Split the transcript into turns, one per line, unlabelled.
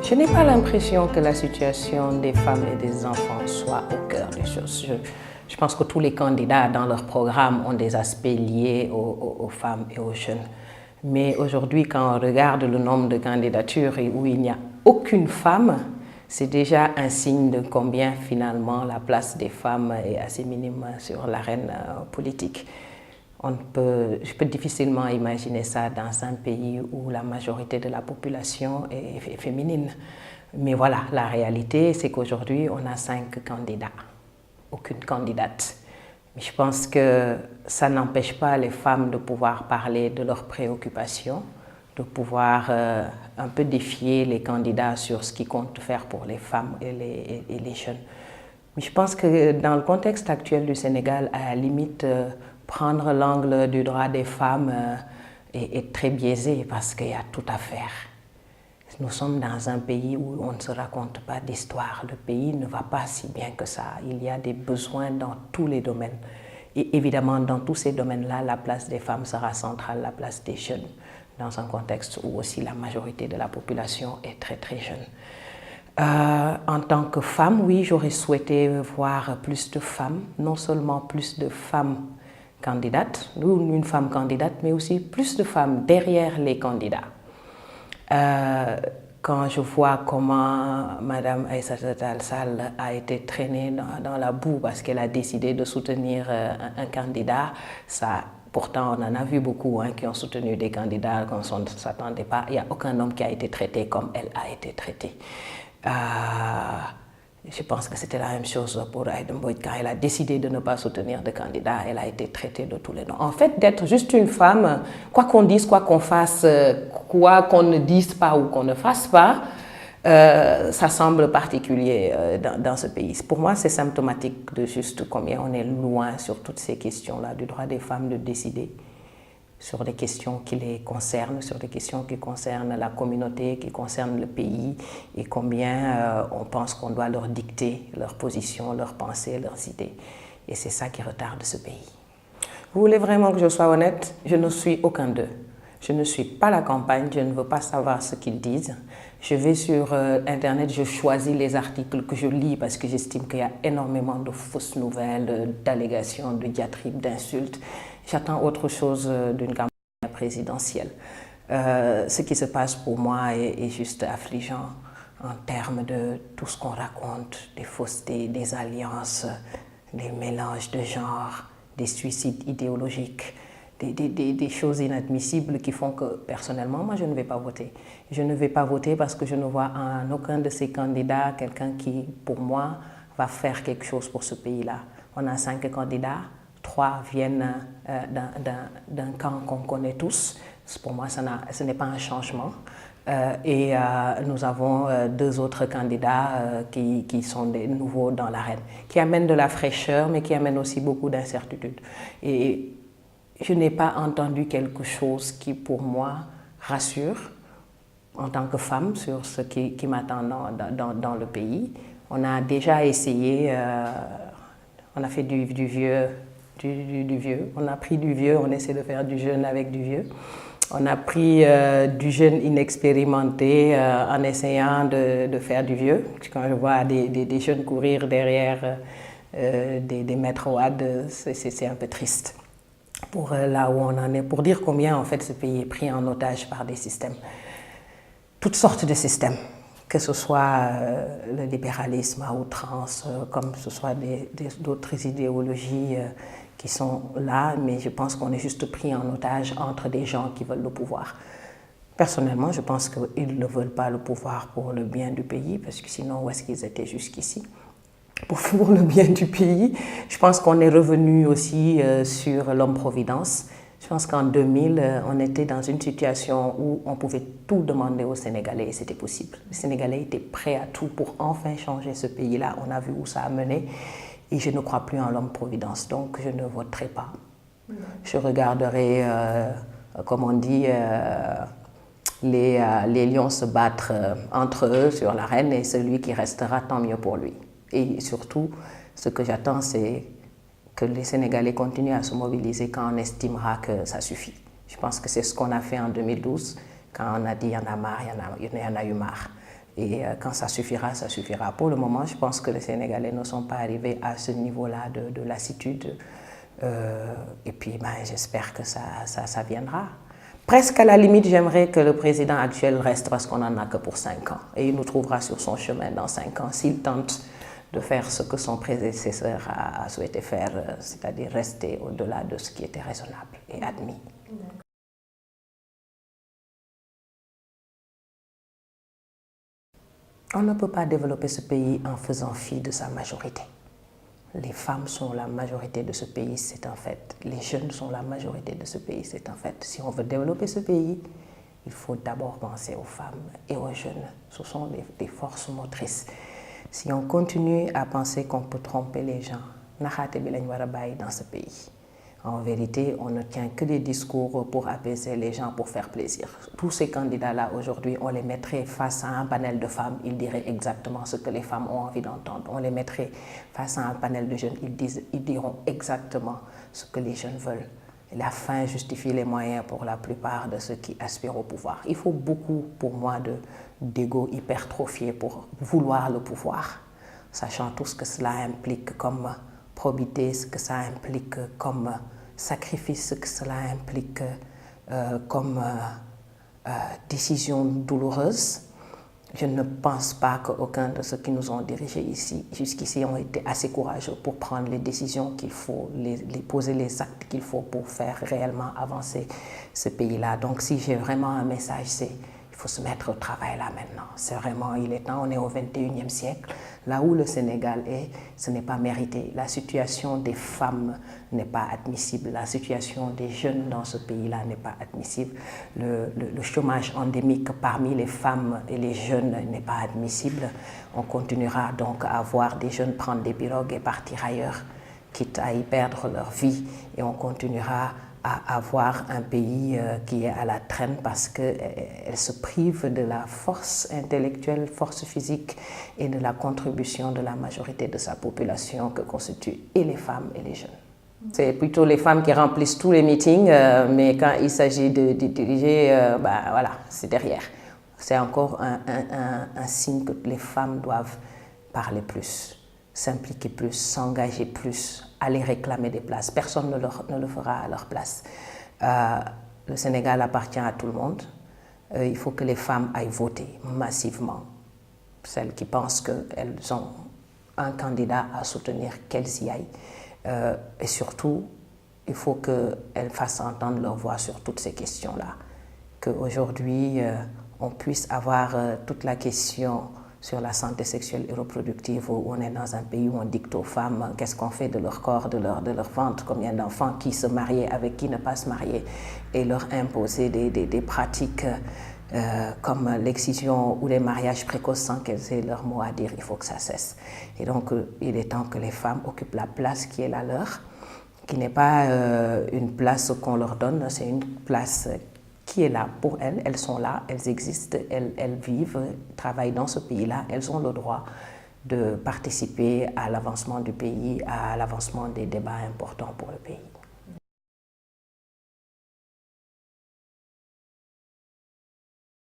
Je n'ai pas l'impression que la situation des femmes et des enfants soit au cœur des choses. Je pense que tous les candidats dans leur programme ont des aspects liés aux femmes et aux jeunes. Mais aujourd'hui, quand on regarde le nombre de candidatures et où il n'y a aucune femme, c'est déjà un signe de combien finalement la place des femmes est assez minime sur l'arène politique. Je peux difficilement imaginer ça dans un pays où la majorité de la population est féminine. Mais voilà, la réalité, c'est qu'aujourd'hui, on a 5 candidats, aucune candidate. Mais je pense que ça n'empêche pas les femmes de pouvoir parler de leurs préoccupations, de pouvoir un peu défier les candidats sur ce qu'ils comptent faire pour les femmes et les jeunes. Mais je pense que dans le contexte actuel du Sénégal, à la limite, prendre l'angle du droit des femmes est très biaisé parce qu'il y a tout à faire. Nous sommes dans un pays où on ne se raconte pas d'histoire. Le pays ne va pas si bien que ça. Il y a des besoins dans tous les domaines. Et évidemment, dans tous ces domaines-là, la place des femmes sera centrale, la place des jeunes, dans un contexte où aussi la majorité de la population est très très jeune. En tant que femme, oui, j'aurais souhaité voir plus de femmes, non seulement plus de femmes candidates, ou une femme candidate, mais aussi plus de femmes derrière les candidats. Quand je vois comment Mme Aïssata Tall Sall a été traînée dans la boue parce qu'elle a décidé de soutenir un candidat, ça, pourtant on en a vu beaucoup qui ont soutenu des candidats qu'on ne s'attendait pas. Il n'y a aucun homme qui a été traité comme elle a été traitée. Je pense que c'était la même chose pour Aïda Mbodj. Quand elle a décidé de ne pas soutenir de candidat, elle a été traitée de tous les noms. En fait, d'être juste une femme, quoi qu'on dise, quoi qu'on fasse, quoi qu'on ne dise pas ou qu'on ne fasse pas, ça semble particulier dans ce pays. Pour moi, c'est symptomatique de juste combien on est loin sur toutes ces questions-là, du droit des femmes de décider, sur des questions qui les concernent, sur des questions qui concernent la communauté, qui concernent le pays, et combien on pense qu'on doit leur dicter leur position, leurs pensées, leurs idées. Et c'est ça qui retarde ce pays. Vous voulez vraiment que je sois honnête? Je ne suis aucun d'eux. Je ne suis pas la campagne, je ne veux pas savoir ce qu'ils disent. Je vais sur Internet, je choisis les articles que je lis parce que j'estime qu'il y a énormément de fausses nouvelles, d'allégations, de diatribes, d'insultes. J'attends autre chose d'une campagne présidentielle. Ce qui se passe pour moi est juste affligeant en termes de tout ce qu'on raconte, des faussetés, des alliances, des mélanges de genres, des suicides idéologiques, des choses inadmissibles qui font que personnellement, moi je ne vais pas voter. Je ne vais pas voter parce que je ne vois en aucun de ces candidats quelqu'un qui, pour moi, va faire quelque chose pour ce pays-là. On a 5 candidats. 3 viennent d'un camp qu'on connaît tous. Pour moi, ce n'est pas un changement. Nous avons 2 autres candidats qui sont des nouveaux dans l'arène, qui amènent de la fraîcheur, mais qui amènent aussi beaucoup d'incertitudes. Et je n'ai pas entendu quelque chose qui, pour moi, rassure en tant que femme sur ce qui m'attend dans le pays. On a déjà essayé, on a fait du vieux. On a pris du vieux, on essaie de faire du jeune avec du vieux. On a pris du jeune inexpérimenté en essayant de faire du vieux. Quand je vois des jeunes courir derrière des maîtres WAD, c'est un peu triste pour là où on en est, pour dire combien en fait ce pays est pris en otage par des systèmes, toutes sortes de systèmes. Que ce soit le libéralisme à outrance, comme ce soit d'autres idéologies qui sont là, mais je pense qu'on est juste pris en otage entre des gens qui veulent le pouvoir. Personnellement, je pense qu'ils ne veulent pas le pouvoir pour le bien du pays, parce que sinon, où est-ce qu'ils étaient jusqu'ici? Pour le bien du pays, je pense qu'on est revenu aussi sur l'homme-providence. Je pense qu'en 2000, on était dans une situation où on pouvait tout demander aux Sénégalais et c'était possible. Les Sénégalais étaient prêts à tout pour enfin changer ce pays-là. On a vu où ça a mené et je ne crois plus en l'homme-providence, donc je ne voterai pas. Je regarderai, comme on dit, les lions se battre entre eux sur l'arène et celui qui restera, tant mieux pour lui. Et surtout, ce que j'attends, c'est que les Sénégalais continuent à se mobiliser quand on estimera que ça suffit. Je pense que c'est ce qu'on a fait en 2012, quand on a dit il y en a marre, il y en a eu marre. Et quand ça suffira, ça suffira. Pour le moment, je pense que les Sénégalais ne sont pas arrivés à ce niveau-là de lassitude. Et puis, j'espère que ça viendra. Presque à la limite, j'aimerais que le président actuel reste parce qu'on n'en a que pour 5 ans. Et il nous trouvera sur son chemin dans 5 ans s'il tente de faire ce que son prédécesseur a souhaité faire, c'est-à-dire rester au-delà de ce qui était raisonnable et admis. On ne peut pas développer ce pays en faisant fi de sa majorité. Les femmes sont la majorité de ce pays, c'est un fait. Les jeunes sont la majorité de ce pays, c'est un fait. Si on veut développer ce pays, il faut d'abord penser aux femmes et aux jeunes. Ce sont des forces motrices. Si on continue à penser qu'on peut tromper les gens, naxaate bi lañ war a bàyyi dans ce pays. En vérité, on ne tient que des discours pour apaiser les gens, pour faire plaisir. Tous ces candidats-là, aujourd'hui, on les mettrait face à un panel de femmes, ils diraient exactement ce que les femmes ont envie d'entendre. On les mettrait face à un panel de jeunes, ils diront exactement ce que les jeunes veulent. La fin justifie les moyens pour la plupart de ceux qui aspirent au pouvoir. Il faut beaucoup, pour moi, d'ego hypertrophié pour vouloir le pouvoir, sachant tout ce que cela implique comme probité, ce que ça implique comme sacrifice, ce que cela implique comme décision douloureuse. Je ne pense pas qu'aucun de ceux qui nous ont dirigés ici, jusqu'ici, ont été assez courageux pour prendre les décisions qu'il faut, poser les actes qu'il faut pour faire réellement avancer ce pays-là. Donc si j'ai vraiment un message, c'est il faut se mettre au travail là maintenant. C'est vraiment, il est temps, on est au 21e siècle. Là où le Sénégal est, ce n'est pas mérité. La situation des femmes n'est pas admissible. La situation des jeunes dans ce pays-là n'est pas admissible. Le chômage endémique parmi les femmes et les jeunes n'est pas admissible. On continuera donc à voir des jeunes prendre des pirogues et partir ailleurs, quitte à y perdre leur vie. Et on continuera à avoir un pays qui est à la traîne parce qu'elle se prive de la force intellectuelle, force physique et de la contribution de la majorité de sa population que constituent et les femmes et les jeunes. C'est plutôt les femmes qui remplissent tous les meetings, mais quand il s'agit de diriger, voilà, c'est derrière. C'est encore un signe que les femmes doivent parler plus, s'impliquer plus, s'engager plus, aller réclamer des places. Personne ne le fera à leur place. Le Sénégal appartient à tout le monde. Il faut que les femmes aillent voter massivement. Celles qui pensent qu'elles ont un candidat à soutenir, qu'elles y aillent. Et surtout, il faut qu'elles fassent entendre leur voix sur toutes ces questions-là. Qu'aujourd'hui, on puisse avoir toute la question sur la santé sexuelle et reproductive, où on est dans un pays où on dicte aux femmes qu'est-ce qu'on fait de leur corps, de leur ventre, combien d'enfants, qui se marier, avec qui ne pas se marier, et leur imposer des pratiques comme l'excision ou les mariages précoces sans qu'elles aient leur mot à dire. Il faut que ça cesse. Et donc, il est temps que les femmes occupent la place qui est la leur, qui n'est pas une place qu'on leur donne, c'est une place qui est là pour elles. Elles sont là, elles existent, elles vivent, travaillent dans ce pays-là. Elles ont le droit de participer à l'avancement du pays, à l'avancement des débats importants pour le pays.